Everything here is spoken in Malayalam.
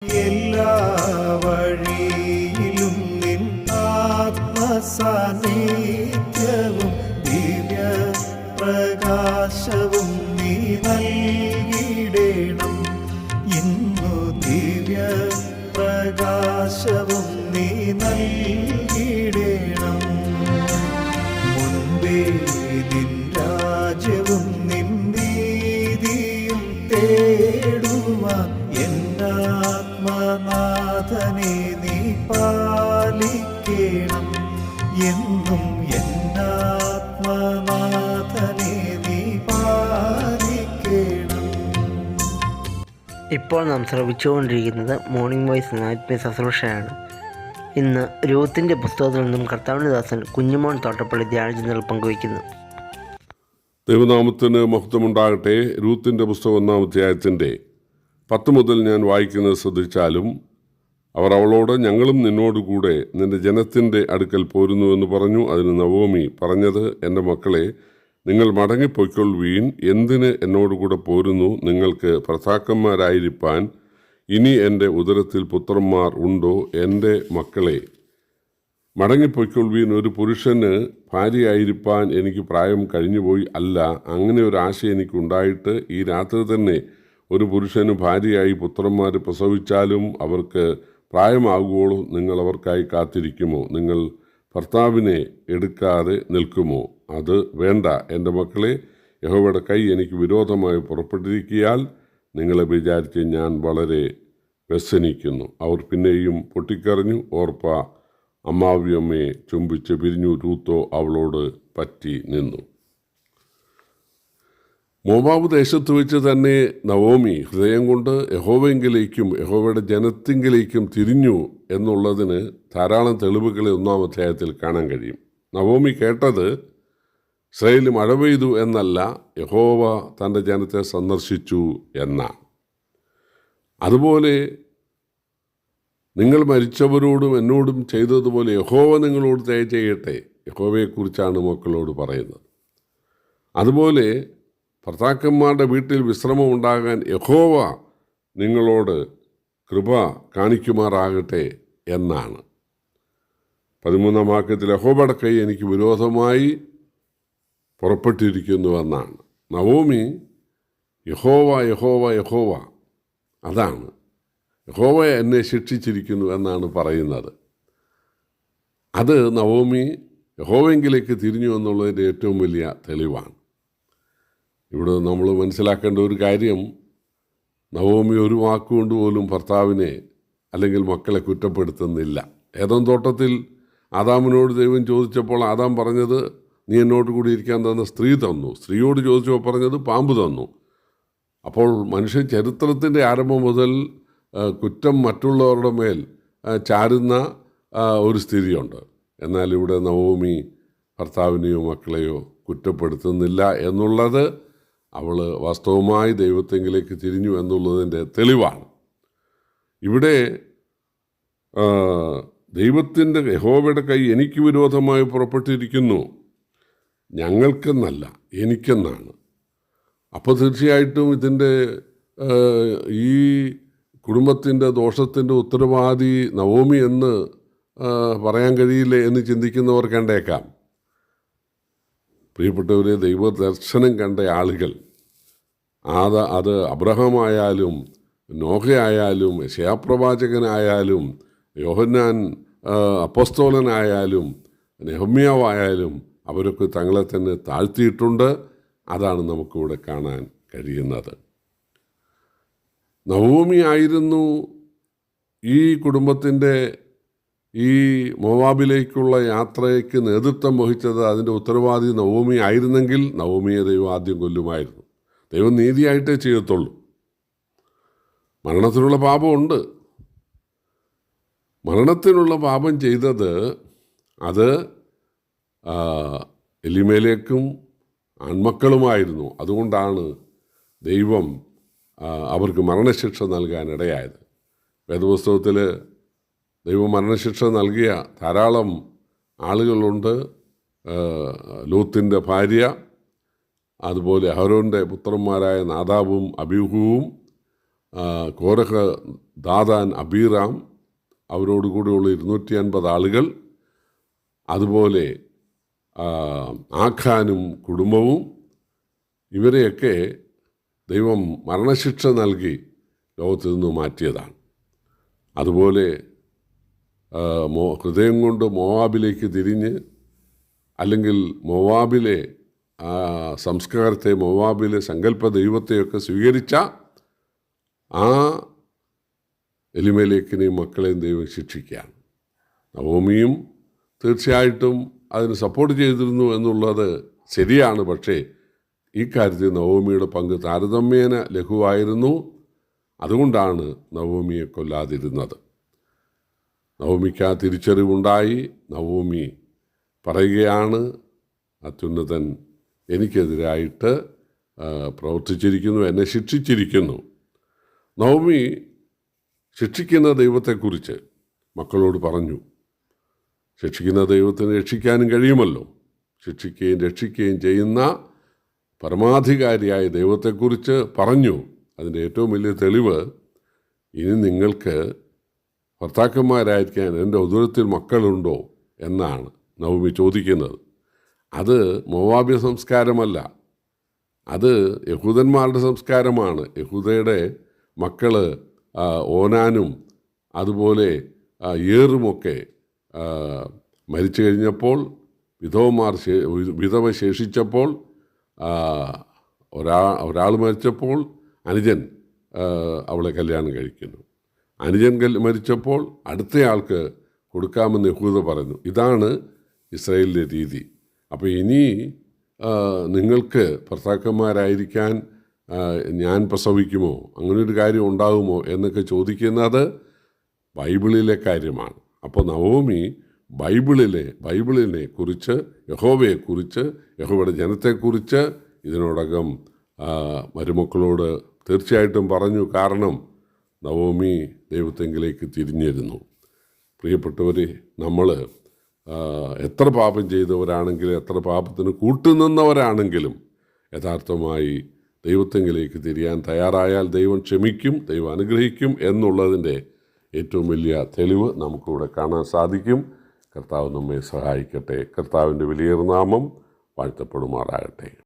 എല്ലാ വഴിയിലും നിൻ ആത്മസാന്നിധ്യവും ദിവ്യ പ്രകാശവും നീ നൽകിടേണം. ഇന്നു ദിവ്യ പ്രകാശവും നീ നൽകിടേണം. മുൻപേ നിൻ രാജ്യവും നിൻ നീതിയും തേടുവാൻ എന്നാത്മനാഥനെ നീ പാലിക്കണം. എന്നും എന്നാത്മനാഥനെ നീ പാലിക്കണം. ഇപ്പോൾ നാം ശ്രവിച്ചുകൊണ്ടിരിക്കുന്നത് മോർണിംഗ് വോയിസ് ആത്മീയ ശുശ്രൂഷയാണ്. ഇന്ന് രൂത്തിൻ്റെ പുസ്തകത്തിൽ നിന്നും കർത്താവിൻ്റെ ദാസൻ കുഞ്ഞുമോൻ തോട്ടപ്പള്ളി ധ്യാനചിന്തകൾ പങ്കുവയ്ക്കുന്നു. ദൈവനാമത്തിന് മഹത്വമുണ്ടാകട്ടെ. രൂത്തിൻ്റെ പുസ്തകം 1-ാം അധ്യായത്തിൻ്റെ 10 മുതൽ ഞാൻ വായിക്കുന്നത് ശ്രദ്ധിച്ചാലും, അവർ അവളോട്, ഞങ്ങളും നിന്നോടുകൂടെ നിന്റെ ജനത്തിൻ്റെ അടുക്കൽ പോരുന്നുവെന്ന് പറഞ്ഞു. അതിന് നവോമി പറഞ്ഞത്, എൻ്റെ മക്കളെ, നിങ്ങൾ മടങ്ങിപ്പൊയ്ക്കൊള്ളുവീൻ. എന്തിന് എന്നോടുകൂടെ പോരുന്നു? നിങ്ങൾക്ക് ഭർത്താക്കന്മാരായിരിക്കാൻ ഇനി എൻ്റെ ഉദരത്തിൽ പുത്രന്മാർ ഉണ്ടോ? എൻ്റെ മക്കളെ, മടങ്ങിപ്പൊയ്ക്കൊള്ളുവീൻ. ഒരു പുരുഷന് ഭാര്യയായിരിക്കാൻ എനിക്ക് പ്രായം കഴിഞ്ഞുപോയി അല്ല. അങ്ങനെ ഒരു ആശ എനിക്കുണ്ടായിട്ട് ഈ രാത്രി തന്നെ ഒരു പുരുഷന് ഭാര്യയായി പുത്രന്മാർ പ്രസവിച്ചാലും അവർക്ക് പ്രായമാകുവോളം നിങ്ങൾ അവർക്കായി കാത്തിരിക്കുമോ? നിങ്ങൾ ഭർത്താവിനെ എടുക്കാതെ നിൽക്കുമോ? അത് വേണ്ട. എൻ്റെ മക്കളെ, യഹോവയുടെ കൈ എനിക്ക് വിരോധമായി പുറപ്പെട്ടിരിക്കിയാൽ നിങ്ങളെ വിചാരിച്ച് ഞാൻ വളരെ വ്യസനിക്കുന്നു. അവർ പിന്നെയും പൊട്ടിക്കരഞ്ഞു. ഓർപ്പ അമ്മാവിയമ്മയെ ചുംബിച്ച് പിരിഞ്ഞു. രൂത്തോ അവളോട് പറ്റി നിന്നു. മോവാബ് ദേശത്ത് വെച്ച് തന്നെ നവോമി ഹൃദയം കൊണ്ട് യഹോവയെങ്കിലേക്കും യഹോവയുടെ ജനത്തിങ്കിലേക്കും തിരിഞ്ഞു എന്നുള്ളതിന് ധാരാളം തെളിവുകളെ 1-ാം അധ്യായത്തിൽ കാണാൻ കഴിയും. നവോമി കേട്ടത് ഇസ്രായേലിൽ മഴ പെയ്തു എന്നല്ല, യഹോവ തൻ്റെ ജനത്തെ സന്ദർശിച്ചു എന്നാണ്. അതുപോലെ നിങ്ങൾ മരിച്ചവരോടും എന്നോടും ചെയ്തതുപോലെ യഹോവ നിങ്ങളോട് ദയ ചെയ്യട്ടെ. യഹോവയെക്കുറിച്ചാണ് മക്കളോട് പറയുന്നത്. അതുപോലെ ഭർത്താക്കന്മാരുടെ വീട്ടിൽ വിശ്രമം ഉണ്ടാകാൻ യഹോവ നിങ്ങളോട് കൃപ കാണിക്കുമാറാകട്ടെ എന്നാണ്. 13-ാം വാക്യത്തിൽ യഹോവയുടെ കൈ എനിക്ക് വിരോധമായി പുറപ്പെട്ടിരിക്കുന്നുവെന്നാണ്. നവോമി യഹോവ യഹോവ യഹോവ, അതാണ് യഹോവ എന്നെ ശിക്ഷിച്ചിരിക്കുന്നു എന്നാണ് പറയുന്നത്. അത് നവോമി യഹോവയെങ്കിലേക്ക് തിരിഞ്ഞു എന്നുള്ളതിൻ്റെ ഏറ്റവും വലിയ തെളിവാണ്. ഇവിടെ നമ്മൾ മനസ്സിലാക്കേണ്ട ഒരു കാര്യം, നവോമി ഒരു വാക്കുകൊണ്ട് പോലും ഭർത്താവിനെ അല്ലെങ്കിൽ മക്കളെ കുറ്റപ്പെടുത്തുന്നില്ല. ഏദോം തോട്ടത്തിൽ ആദാമിനോട് ദൈവം ചോദിച്ചപ്പോൾ ആദാം പറഞ്ഞത്, നീ എന്നോട് കൂടി ഇരിക്കാൻ തന്ന സ്ത്രീ തന്നു. സ്ത്രീയോട് ചോദിച്ചപ്പോൾ പറഞ്ഞത് പാമ്പ് തന്നു. അപ്പോൾ മനുഷ്യ ചരിത്രത്തിൻ്റെ ആരംഭം മുതൽ കുറ്റം മറ്റുള്ളവരുടെ മേൽ ചാരുന്ന ഒരു സ്ഥിതിയുണ്ട്. എന്നാൽ ഇവിടെ നവോമി ഭർത്താവിനെയോ മക്കളെയോ കുറ്റപ്പെടുത്തുന്നില്ല എന്നുള്ളത് അവൾ വാസ്തവമായി ദൈവത്തെങ്കിലേക്ക് തിരിഞ്ഞു എന്നുള്ളതിൻ്റെ തെളിവാണ്. ഇവിടെ ദൈവത്തിൻ്റെ യഹോവയുടെ കൈ എനിക്ക് വിരോധമായി പുറപ്പെട്ടിരിക്കുന്നു, ഞങ്ങൾക്കെന്നല്ല എനിക്കെന്നാണ്. അപ്പോൾ തീർച്ചയായിട്ടും ഇതിൻ്റെ ഈ കുടുംബത്തിൻ്റെ ദോഷത്തിൻ്റെ ഉത്തരവാദി നവോമി എന്ന് പറയാൻ കഴിയില്ലേ എന്ന് ചിന്തിക്കുന്നവർ കണ്ടേക്കാം. പ്രിയപ്പെട്ടവരെ, ദൈവദർശനം കണ്ട ആളുകൾ, അത് അബ്രഹാമായാലും നോഹയായാലും യെശയ്യാപ്രവാചകനായാലും യോഹന്നാൻ അപ്പോസ്തലനായാലും നെഹമ്യാവായാലും അവരൊക്കെ തങ്ങളെ തന്നെ താഴ്ത്തിയിട്ടുണ്ട്. അതാണ് നമുക്കിവിടെ കാണാൻ കഴിയുന്നത്. നവോമി ആയിരുന്നു ഈ കുടുംബത്തിൻ്റെ ഈ മോവാബിലേക്കുള്ള യാത്രയ്ക്ക് നേതൃത്വം വഹിച്ചത്. അതിൻ്റെ ഉത്തരവാദി നവോമി ആയിരുന്നെങ്കിൽ നവോമിയെ ദൈവം ആദ്യം കൊല്ലുമായിരുന്നു. ദൈവം നീതിയായിട്ടേ ചെയ്യത്തുള്ളൂ. മരണത്തിനുള്ള പാപമുണ്ട്. മരണത്തിനുള്ള പാപം ചെയ്തത് അത് എലിമേലേക്കും ആൺമക്കളുമായിരുന്നു. അതുകൊണ്ടാണ് ദൈവം അവർക്ക് മരണശിക്ഷ നൽകാൻ ഇടയായത്. വേദപുസ്തകത്തിൽ ദൈവം മരണശിക്ഷ നൽകിയ ധാരാളം ആളുകളുണ്ട്. ലൂത്തിൻ്റെ ഭാര്യ, അതുപോലെ അഹരോൻ്റെ പുത്രന്മാരായ നാദാബും അബീഹുവും, കോരഹ്, ദാദാൻ, അബീറാം, അവരോടുകൂടിയുള്ള 250 ആളുകൾ, അതുപോലെ ആഖാനും കുടുംബവും, ഇവരെയൊക്കെ ദൈവം മരണശിക്ഷ നൽകി ലോകത്തിൽ നിന്ന് മാറ്റിയതാണ്. അതുപോലെ ഹൃദയം കൊണ്ട് മോവാബിലേക്ക് തിരിഞ്ഞ്, അല്ലെങ്കിൽ മോവാബിലെ സംസ്കാരത്തെ, മോവാബിലെ സങ്കല്പ ദൈവത്തെയൊക്കെ സ്വീകരിച്ച ആ എലിമേലെക്കിനെയും മക്കളെയും ദൈവം ശിക്ഷിക്കുകയാണ്. നവോമിയും തീർച്ചയായിട്ടും അതിന് സപ്പോർട്ട് ചെയ്തിരുന്നു എന്നുള്ളത് ശരിയാണ്. പക്ഷേ ഈ കാര്യത്തിൽ നവോമിയുടെ പങ്ക് താരതമ്യേന ലഘുവായിരുന്നു. അതുകൊണ്ടാണ് നവോമിയെ കൊല്ലാതിരുന്നത്. നവോമിക്ക് ആ തിരിച്ചറിവുണ്ടായി. നവോമി പറയുകയാണ്, അത്യുന്നതൻ എനിക്കെതിരായിട്ട് പ്രവർത്തിച്ചിരിക്കുന്നു, എന്നെ ശിക്ഷിച്ചിരിക്കുന്നു. നവോമി ശിക്ഷിക്കുന്ന ദൈവത്തെക്കുറിച്ച് മക്കളോട് പറഞ്ഞു. ശിക്ഷിക്കുന്ന ദൈവത്തിന് രക്ഷിക്കാനും കഴിയുമല്ലോ. ശിക്ഷിക്കുകയും രക്ഷിക്കുകയും ചെയ്യുന്ന പരമാധികാരിയായ ദൈവത്തെക്കുറിച്ച് പറഞ്ഞു. അതിൻ്റെ ഏറ്റവും വലിയ തെളിവ്, ഇനി നിങ്ങൾക്ക് ഭർത്താക്കന്മാരായിരിക്കാൻ എൻ്റെ ഉദരത്തിൽ മക്കളുണ്ടോ എന്നാണ് നവോമി ചോദിക്കുന്നത്. അത് മോവാബ്യ സംസ്കാരമല്ല, അത് യഹൂദന്മാരുടെ സംസ്കാരമാണ്. യഹൂദയുടെ മക്കൾ ഓനാനും അതുപോലെ ഏറുമൊക്കെ മരിച്ചു കഴിഞ്ഞപ്പോൾ, വിധവ ശേഷിച്ചപ്പോൾ, ഒരാൾ മരിച്ചപ്പോൾ അനുജൻ അവളെ കല്യാണം കഴിക്കുന്നു. അനുജൻ മരിച്ചപ്പോൾ അടുത്തയാൾക്ക് കൊടുക്കാമെന്ന് യഹൂദ പറഞ്ഞു. ഇതാണ് ഇസ്രായേലിലെ രീതി. അപ്പോൾ ഇനി നിങ്ങൾക്ക് ഭർത്താക്കന്മാരായിരിക്കാൻ ഞാൻ പ്രസവിക്കുമോ, അങ്ങനൊരു കാര്യം ഉണ്ടാകുമോ എന്നൊക്കെ ചോദിക്കുന്നത് ബൈബിളിലെ കാര്യമാണ്. അപ്പോൾ നവോമി ബൈബിളിനെ കുറിച്ച്, യഹോവയെക്കുറിച്ച്, യഹോവയുടെ ജനത്തെക്കുറിച്ച് ഇതിനോടകം മരുമക്കളോട് തീർച്ചയായിട്ടും പറഞ്ഞു. കാരണം നവോമി ദൈവത്തെങ്കിലേക്ക് തിരിഞ്ഞിരുന്നു. പ്രിയപ്പെട്ടവരെ, നമ്മൾ എത്ര പാപം ചെയ്തവരാണെങ്കിലും, എത്ര പാപത്തിന് കൂട്ടുനിന്നവരാണെങ്കിലും, യഥാർത്ഥമായി ദൈവത്തെങ്കിലേക്ക് തിരിയാൻ തയ്യാറായാൽ ദൈവം ക്ഷമിക്കും, ദൈവം അനുഗ്രഹിക്കും എന്നുള്ളതിൻ്റെ ഏറ്റവും വലിയ തെളിവ് നമുക്കിവിടെ കാണാൻ സാധിക്കും. കർത്താവ് നമ്മെ സഹായിക്കട്ടെ. കർത്താവിൻ്റെ വലിയ നാമം വാഴ്ത്തപ്പെടുമാറാകട്ടെ.